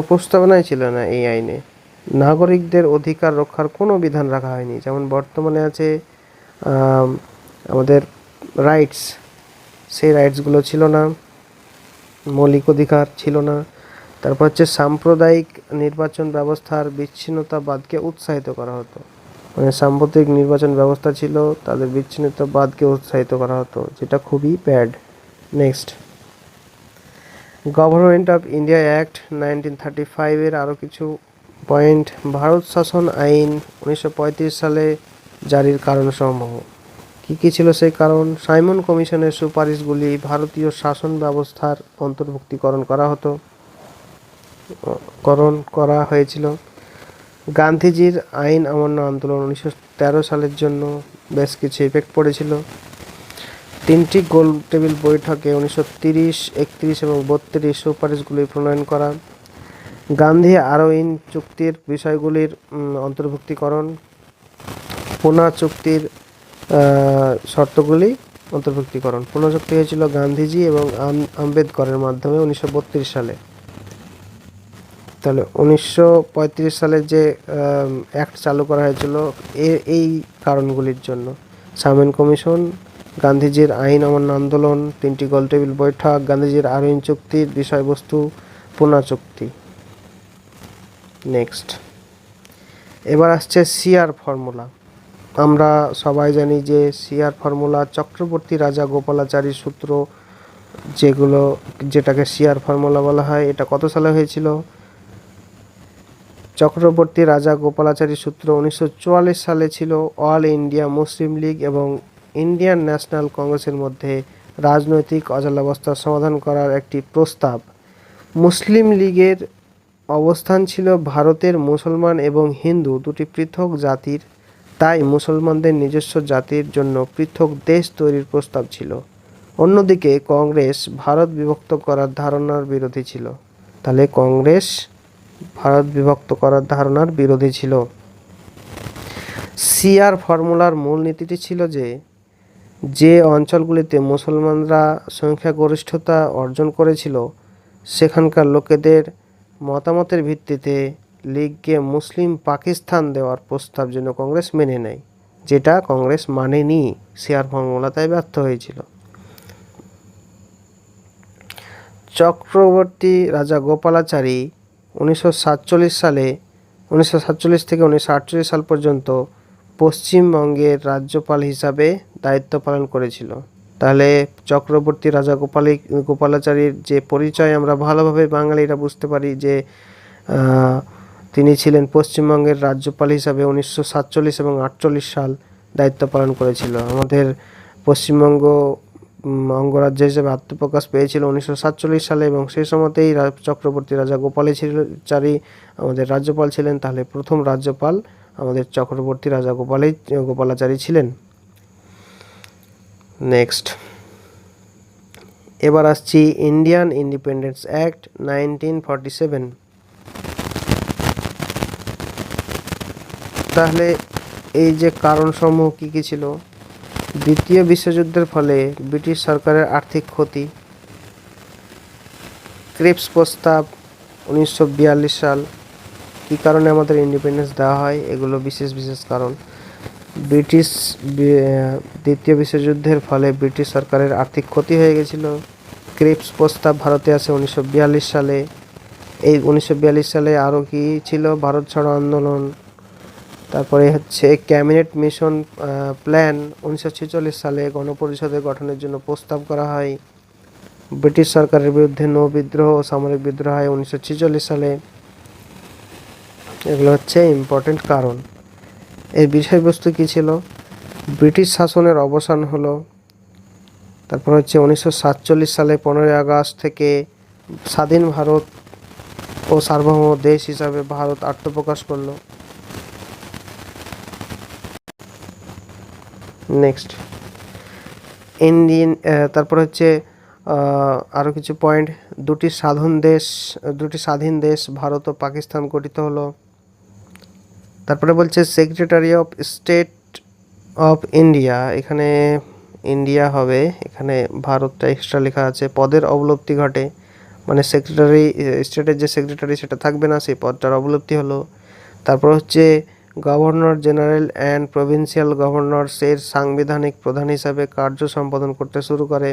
প্রস্তাবনাই ছিল না। এই আইনে নাগরিকদের অধিকার রক্ষার কোনো বিধান রাখা হয়নি, যেমন বর্তমানে আছে আমাদের রাইটস, সেই রাইটসগুলো ছিল না, মৌলিক অধিকার ছিল না। তারপর হচ্ছে সাম্প্রদায়িক নির্বাচন ব্যবস্থার বিচ্ছিন্নতাবাদকে উৎসাহিত করা হতো, মানে সাম্প্রদায়িক নির্বাচন ব্যবস্থা ছিল, তাদের বিচ্ছিন্নতাবাদকে উৎসাহিত করা হতো, যেটা খুবই bad. Next, government of India act 1935 এর আরও কিছু পয়েন্ট। ভারত শাসন আইন 1935 সালে জারির কারণসমূহ কী কী ছিল? সেই কারণ, সাইমন কমিশনের সুপারিশগুলি ভারতীয় শাসন ব্যবস্থার অন্তর্ভুক্তিকরণ করা হয়েছিল। গান্ধীজির আইন অমান্য আন্দোলন 1913 সালের জন্য বেশ কিছু ইফেক্ট পড়েছিল। 3টি গোল টেবিল বৈঠকে 1930, 31 এবং 32 সুপারিশগুলি প্রণয়ন করা। গান্ধী আরউইন চুক্তির বিষয়গুলির অন্তর্ভুক্তিকরণ। পুনা চুক্তির শর্তগুলি অন্তর্ভুক্তিকরণ। পুনা চুক্তি হয়েছিল গান্ধীজি এবং আম্বেদকরের মাধ্যমে 1932 সালে। তাহলে 1935 সালে যে অ্যাক্ট চালু করা হয়েছিল এই কারণগুলির জন্য: সাইমন কমিশন, গান্ধীজির আইন অমান্য আন্দোলন, 3টি গোলটেবিল বৈঠক, গান্ধীজির আরউইন চুক্তির বিষয়বস্তু, পুনা চুক্তি। নেক্সট, এবার আসছে সিআর ফর্মুলা। আমরা সবাই জানি যে সিআর ফর্মুলা চক্রবর্তী রাজা গোপালাচারীর সূত্র, যেটাকে সিআর ফর্মুলা বলা হয়। এটা কত সালে হয়েছিল? চক্রবর্তী রাজা গোপালাচারী সূত্র 1944 সালে ছিল অল ইন্ডিয়া মুসলিম লীগ এবং ইন্ডিয়ান ন্যাশনাল কংগ্রেসের মধ্যে রাজনৈতিক অচলাবস্থার সমাধান করার একটি প্রস্তাব। মুসলিম লীগের অবস্থান ছিল ভারতের মুসলমান এবং হিন্দু দুটি পৃথক জাতির, তাই মুসলমানদের নিজস্ব জাতির জন্য পৃথক দেশ তৈরির প্রস্তাব ছিল। অন্যদিকে কংগ্রেস ভারত বিভক্ত করার ধারণার বিরোধী ছিল। তাহলে কংগ্রেস ভারত বিভক্ত করার ধারণার বিরোধী ছিল। সিআর ফর্মুলার মূল নীতিটি ছিল যে অঞ্চলগুলিতে মুসলমানরা সংখ্যাগরিষ্ঠতা অর্জন করেছিল সেখানকার লোকেদের মতামতের ভিত্তিতে লীগকে মুসলিম পাকিস্তান দেওয়ার প্রস্তাব যেন কংগ্রেস মেনে নেয়, যেটা কংগ্রেস মানেনি। সিআর ফর্মুলা তাই ব্যর্থ হয়েছিল। চক্রবর্তী রাজা গোপালাচারী 1947 থেকে 1948 সাল পর্যন্ত পশ্চিমবঙ্গের রাজ্যপাল হিসাবে দায়িত্ব পালন করেছিল। তাহলে চক্রবর্তী রাজা গোপালাচারীর যে পরিচয় আমরা ভালোভাবে বাঙালিরা বুঝতে পারি যে তিনি ছিলেন পশ্চিমবঙ্গের রাজ্যপাল হিসাবে 1947 এবং 1948 সাল দায়িত্ব পালন করেছিল। আমাদের পশ্চিমবঙ্গ অঙ্গরাজ্য হিসেবে আত্মপ্রকাশ পেয়েছিল 1947 সালে এবং সেই সময়তেই চক্রবর্তী রাজা গোপালাচারী আমাদের রাজ্যপাল ছিলেন। তাহলে প্রথম রাজ্যপাল আমাদের চক্রবর্তী রাজা গোপালাচারী ছিলেন। নেক্সট, এবার আসছি ইন্ডিয়ান ইন্ডিপেন্ডেন্স অ্যাক্ট 1947। তাহলে এই যে কারণসমূহ কী কী ছিল? দ্বিতীয় বিশ্বযুদ্ধের ফলে ব্রিটিশ সরকারের আর্থিক ক্ষতি, ক্রিপস প্রস্তাব 1942 সাল, কী কারণে আমাদের ইন্ডিপেন্ডেন্স দেওয়া হয়, এগুলো বিশেষ বিশেষ কারণ। দ্বিতীয় বিশ্বযুদ্ধের ফলে ব্রিটিশ সরকারের আর্থিক ক্ষতি হয়ে গেছিল। ক্রিপস প্রস্তাব ভারতে আসে 1942 সালে। এই 1942 সালে আরও কি ছিল? ভারত ছাড়ো আন্দোলন। তারপরে হচ্ছে ক্যাবিনেট মিশন প্ল্যান 1946 সালে গণপরিষদের গঠনের জন্য প্রস্তাব করা হয়। ব্রিটিশ সরকারের বিরুদ্ধে নৌ বিদ্রোহ ও সামরিক বিদ্রোহ হয় 1946 সালে। এগুলো হচ্ছে ইম্পর্টেন্ট কারণ। এর বিষয়বস্তু কী ছিল? ব্রিটিশ শাসনের অবসান হলো। তারপর হচ্ছে 1947 সালে 15ই আগস্ট থেকে স্বাধীন ভারত ও সার্বভৌম দেশ হিসাবে ভারত আত্মপ্রকাশ করলো। নেক্সট তারপর হচ্ছে আরও কিছু পয়েন্ট। দুটি স্বাধীন দেশ ভারত ও পাকিস্তান গঠিত হলো। তারপরে বলছে secretary of state of India, এখানে ইন্ডিয়া হবে, এখানে ভারতটা এক্সট্রা লেখা আছে। পদের অবলুপ্তি ঘটে, মানে সেক্রেটারি স্টেটের যে সেক্রেটারি সেটা থাকবে না, সেই পদটার অবলুপ্তি হলো। তারপর হচ্ছে গভর্নর জেনারেল অ্যান্ড প্রভিন্সিয়াল গভর্নরসের সাংবিধানিক প্রধান হিসাবে কার্য সম্পাদন করতে শুরু করে।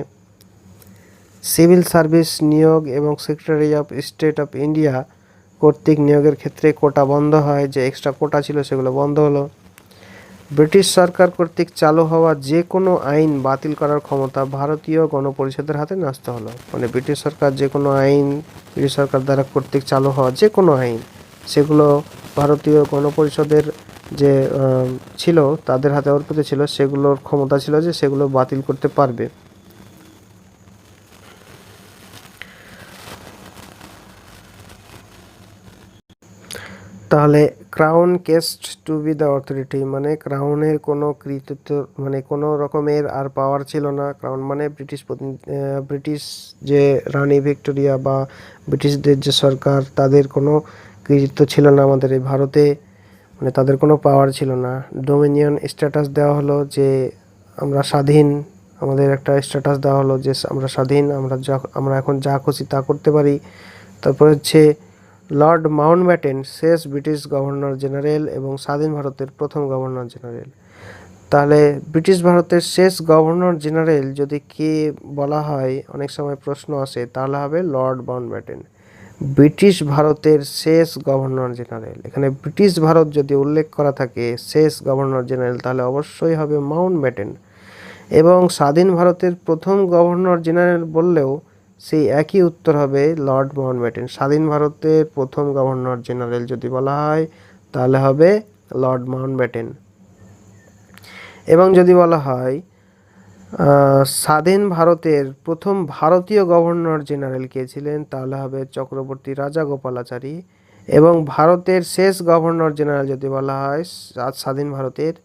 সিভিল সার্ভিস নিয়োগ এবং secretary of state of India কর্তৃক নিয়োগের ক্ষেত্রে কোটা বন্ধ হয়, যে এক্সট্রা কোটা ছিল সেগুলো বন্ধ হলো। ব্রিটিশ সরকার কর্তৃক চালু হওয়া যে কোনো আইন বাতিল করার ক্ষমতা ভারতীয় গণপরিষদের হাতে ন্যস্ত হলো। মানে ব্রিটিশ সরকার যে কোনো আইন, ব্রিটিশ সরকার দ্বারা কর্তৃক চালু হওয়া যে কোনো আইন, সেগুলো ভারতীয় গণপরিষদের যে ছিল তাদের হাতে অর্পিত ছিল, সেগুলোর ক্ষমতা ছিল যে সেগুলো বাতিল করতে পারবে। তাহলে crown ceased to be the authority, মানে ক্রাউনের কোনো কৃতিত্ব, মানে কোনো রকমের আর পাওয়ার ছিল না। ক্রাউন মানে ব্রিটিশ যে রানী ভিক্টোরিয়া বা ব্রিটিশদের যে সরকার, তাদের কোনো কৃতিত্ব ছিল না আমাদের এই ভারতে, মানে তাদের কোনো পাওয়ার ছিল না। ডোমিনিয়ন স্ট্যাটাস দেওয়া হলো, যে আমরা স্বাধীন, আমাদের একটা স্ট্যাটাস দেওয়া হলো যে আমরা স্বাধীন, আমরা এখন যা খুশি তা করতে পারি। তারপর হচ্ছে লর্ড মাউন্টব্যাটেন শেষ ব্রিটিশ গভর্নর জেনারেল এবং স্বাধীন ভারতের প্রথম গভর্নর জেনারেল। তাহলে ব্রিটিশ ভারতের শেষ গভর্নর জেনারেল যদি কে বলা হয়, অনেক সময় প্রশ্ন আসে, তাহলে হবে লর্ড মাউন্টব্যাটেন। ব্রিটিশ ভারতের শেষ গভর্নর জেনারেল, এখানে ব্রিটিশ ভারত যদি উল্লেখ করা থাকে শেষ গভর্নর জেনারেল, তাহলে অবশ্যই হবে মাউন্টব্যাটেন। এবং স্বাধীন ভারতের প্রথম গভর্নর জেনারেল বললেও সেই একই উত্তর হবে লর্ড মাউন্টব্যাটেন। স্বাধীন ভারতের প্রথম গভর্নর জেনারেল যদি বলা হয় তাহলে হবে লর্ড মাউন্টব্যাটেন। এবং যদি বলা হয় স্বাধীন ভারতের প্রথম ভারতীয় গভর্নর জেনারেল কে ছিলেন, তাহলে হবে চক্রবর্তী রাজাগোপালাচারী। এবং ভারতের শেষ গভর্নর জেনারেল যদি বলা হয় স্বাধীন ভারতের,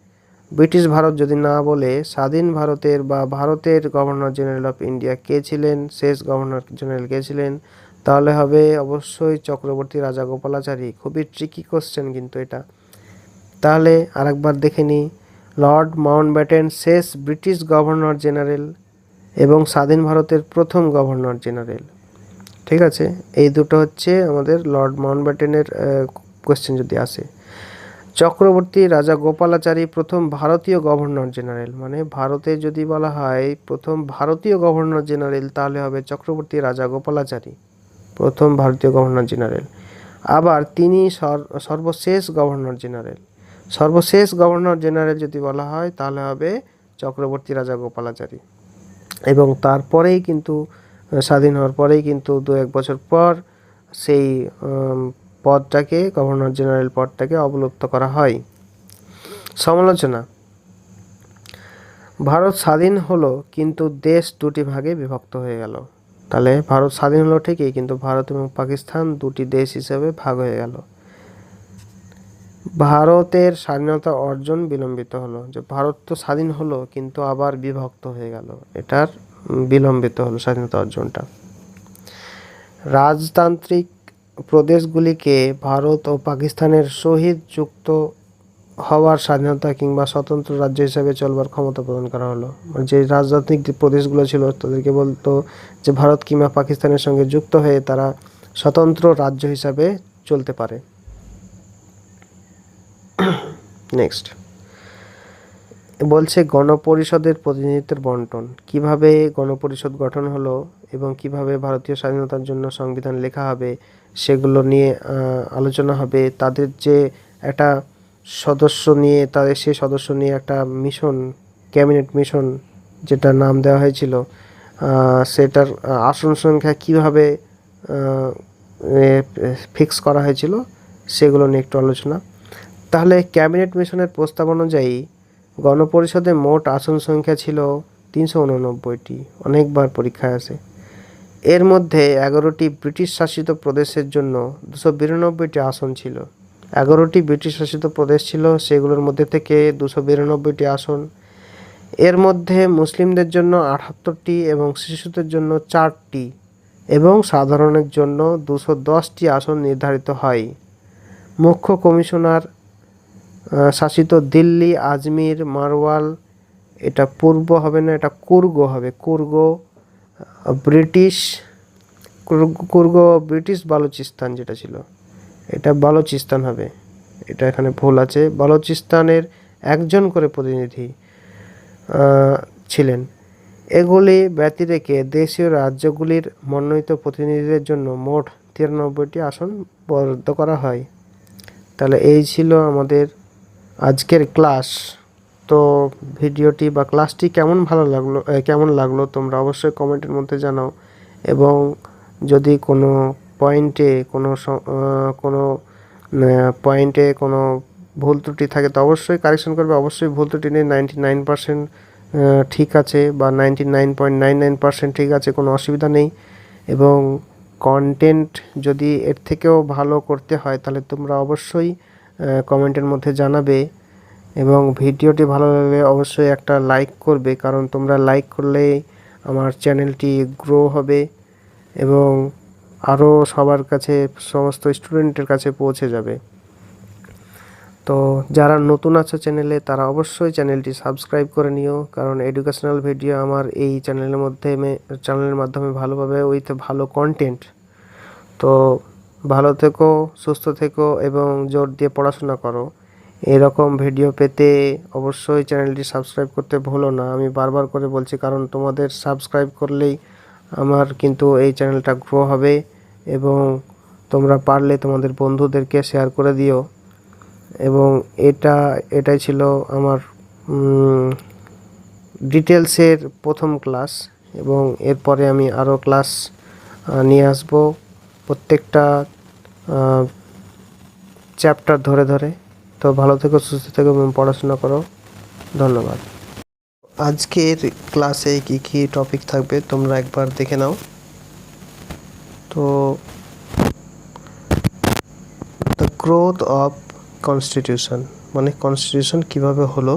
ব্রিটিশ ভারত যদি না বলে স্বাধীন ভারতের বা ভারতের গভর্নর জেনারেল অফ ইন্ডিয়া কে ছিলেন, শেষ গভর্নর জেনারেল কে ছিলেন, তাহলে হবে অবশ্যই চক্রবর্তী রাজাগোপালাচারী। খুবই ট্রিকি কোশ্চেন কিন্তু এটা। তাহলে আরেকবার দেখে নিই, লর্ড মাউন্টব্যাটেন শেষ ব্রিটিশ গভর্নর জেনারেল এবং স্বাধীন ভারতের প্রথম গভর্নর জেনারেল। ঠিক আছে, এই দুটো হচ্ছে আমাদের লর্ড মাউন্টব্যাটেনের কোশ্চেন যদি আসে। চক্রবর্তী রাজাগোপালাচারী প্রথম ভারতীয় গভর্নর জেনারেল, মানে ভারতে যদি বলা হয় প্রথম ভারতীয় গভর্নর জেনারেল, তাহলে হবে চক্রবর্তী রাজাগোপালাচারী প্রথম ভারতীয় গভর্নর জেনারেল। আবার তিনি সর্বশেষ গভর্নর জেনারেল। সর্বশেষ গভর্নর জেনারেল যদি বলা হয় তাহলে হবে চক্রবর্তী রাজাগোপালাচারী। এবং তারপরেই কিন্তু স্বাধীন হওয়ার পরেই কিন্তু 2-1 বছর পর সেই পদটাকে, গভর্নর জেনারেল পদটাকে অবলুপ্ত করা হয়। সমালোচনা। ভারত স্বাধীন হলো কিন্তু দেশ দুটি ভাগে বিভক্ত হয়ে গেল। তাহলে ভারত স্বাধীন হলো ঠিকই, কিন্তু ভারত এবং পাকিস্তান দুটি দেশ হিসেবে ভাগ হয়ে গেল। ভারতের স্বাধীনতা অর্জন বিলম্বিত হলো, যে ভারত তো স্বাধীন হলো কিন্তু আবার বিভক্ত হয়ে গেল, এটার বিলম্বিত হলো স্বাধীনতা অর্জনটা। রাজতান্ত্রিক প্রদেশগুলিকে ভারত ও পাকিস্তানের সহিত যুক্ত হওয়ার স্বাধীনতা কিংবা স্বতন্ত্র রাজ্য হিসাবে চলবার ক্ষমতা প্রদান করা হলো। মানে যে রাজনৈতিক যে প্রদেশগুলো ছিল তাদেরকে বলতো যে ভারত কিংবা পাকিস্তানের সঙ্গে যুক্ত হয়ে তারা স্বতন্ত্র রাজ্য হিসাবে চলতে পারে। নেক্সট বলছে গণপরিষদের প্রতিনিধিত্বের বন্টন। কিভাবে গণপরিষদ গঠন হলো এবং কিভাবে ভারতীয় স্বাধীনতার জন্য সংবিধান লেখা হবে সেগুলো নিয়ে আলোচনা হবে। তাদের যে একটা সদস্য নিয়ে তাদের সেই সদস্য নিয়ে একটা মিশন, ক্যাবিনেট মিশন যেটা নাম দেওয়া হয়েছিল, সেটার আসন সংখ্যা কীভাবে ফিক্স করা হয়েছিল সেগুলো নিয়ে একটু আলোচনা। তাহলে ক্যাবিনেট মিশনের প্রস্তাব অনুযায়ী গণপরিষদে মোট আসন সংখ্যা ছিল 389টি, অনেকবার পরীক্ষায় আসে। এর মধ্যে 11টি ব্রিটিশ শাসিত প্রদেশের জন্য 292টি আসন ছিল। 11টি ব্রিটিশ শাসিত প্রদেশ ছিল, সেগুলোর মধ্যে থেকে 292টি আসন। এর মধ্যে মুসলিমদের জন্য 78টি এবং শিশুদের জন্য 4টি এবং সাধারণের জন্য 210টি আসন নির্ধারিত হয়। মুখ্য কমিশনার শাসিত দিল্লি, আজমির, মারওয়াল, এটা পূর্ব হবে না, এটা কুর্গ হবে, কুর্গ ব্রিটিশ বালুচিস্তান যেটা ছিল এটা বালুচিস্তান হবে, এটা এখানে ভুল আছে। বালুচিস্তানের একজন করে প্রতিনিধি ছিলেন। এগুলি ব্যতি রেখে দেশীয় রাজ্যগুলির মনোনীত প্রতিনিধিদের জন্য মোট 93টি আসন বরাদ্দ করা হয়। তাহলে এই ছিল আমাদের আজকের ক্লাস। তো ভিডিওটি বা ক্লাসটি কেমন লাগলো তোমরা অবশ্যই কমেন্টের মধ্যে জানাও, এবং যদি কোনো পয়েন্টে কোনো ভুল ত্রুটি থাকে তো অবশ্যই কারেকশন করবে। অবশ্যই ভুল ত্রুটি নেই, 99% ঠিক আছে বা 99.99% ঠিক আছে, কোনো অসুবিধা নেই। এবং কন্টেন্ট যদি এর থেকেও ভালো করতে হয় তাহলে তোমরা অবশ্যই কমেন্টের মধ্যে জানাবে, এবং ভিডিওটি ভালো লাগলে অবশ্যই একটা লাইক করবে, কারণ তোমরা লাইক করলেই আমার চ্যানেলটি গ্রো হবে এবং আরও সবার কাছে, সমস্ত স্টুডেন্টের কাছে পৌঁছে যাবে। তো যারা নতুন আছো চ্যানেলে তারা অবশ্যই চ্যানেলটি সাবস্ক্রাইব করে নিও, কারণ এডুকেশনাল ভিডিও আমার এই চ্যানেলের মাধ্যমে ভালোভাবে ভালো কন্টেন্ট। তো ভালো থেকো, সুস্থ থেকো এবং জোর দিয়ে পড়াশোনা করো। এরকম ভিডিও পেতে অবশ্যই চ্যানেলটি সাবস্ক্রাইব করতে ভুলো না, আমি বারবার করে বলছি, কারণ তোমাদের সাবস্ক্রাইব করলেই আমার কিন্তু এই চ্যানেলটা গ্রো হবে। এবং তোমরা পারলে তোমাদের বন্ধুদেরকে শেয়ার করে দিও। এবং এটাই ছিল আমার ডিটেলসের প্রথম ক্লাস, এবং এরপরে আমি আরও ক্লাস নিয়ে আসব প্রত্যেকটা চ্যাপ্টার ধরে ধরে। তো ভালো থেকো, সুস্থ থেকো এবং পড়াশোনা করো। ধন্যবাদ। আজকের ক্লাসে কি কি টপিক থাকবে তোমরা একবার দেখে নাও। তো দ্য গ্রোথ অফ কনস্টিটিউশন, মানে কনস্টিটিউশন কিভাবে হলো,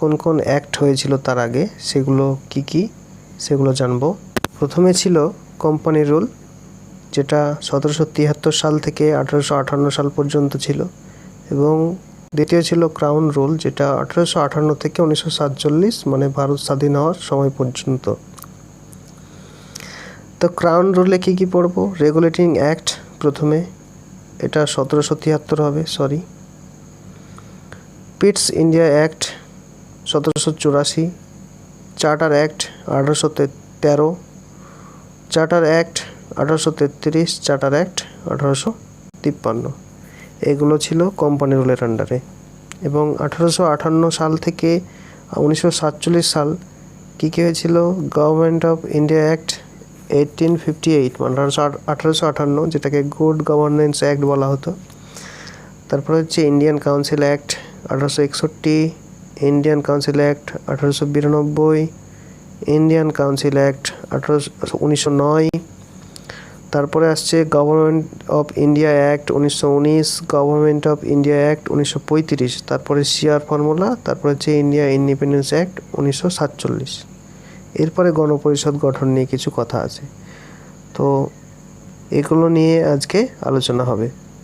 কোন কোন অ্যাক্ট হয়েছিল তার আগে, সেগুলো কি সেগুলো জানবো। প্রথমে ছিল কোম্পানি রুল, যেটা 1773 সাল থেকে 1858 সাল পর্যন্ত ছিল, এবং দ্বিতীয় ছিল ক্রাউন রুল, যেটা 1858 থেকে 1947 মানে ভারত স্বাধীন হওয়ার সময় পর্যন্ত। তো ক্রাউন রুলে কি পড়বো? রেগুলেটিং অ্যাক্ট প্রথমে, এটা 1773 হবে, sorry. পিটস India act 1784, charter act 1813, charter act 1833, charter act 1853। এগুলো ছিল কোম্পানি রুলের আন্ডারে। এবং 1858 সাল থেকে 1947 সাল কী হয়েছিল? গভর্নমেন্ট অফ ইন্ডিয়া অ্যাক্ট 1858, মানে 1858, যেটাকে গুড গভর্নেন্স অ্যাক্ট বলা হতো। তারপরে হচ্ছে Indian council act 1861, Indian council act 1892, Indian council act 1909। তারপরে আসছে government of India act 1919, government of India act 1935, তারপরে সিআর ফর্মুলা, তারপরে হচ্ছে ইন্ডিয়া ইন্ডিপেন্ডেন্স অ্যাক্ট 1947। এরপরে গণপরিষদ গঠন নিয়ে কিছু কথা আছে, তো এগুলো নিয়ে আজকে আলোচনা হবে।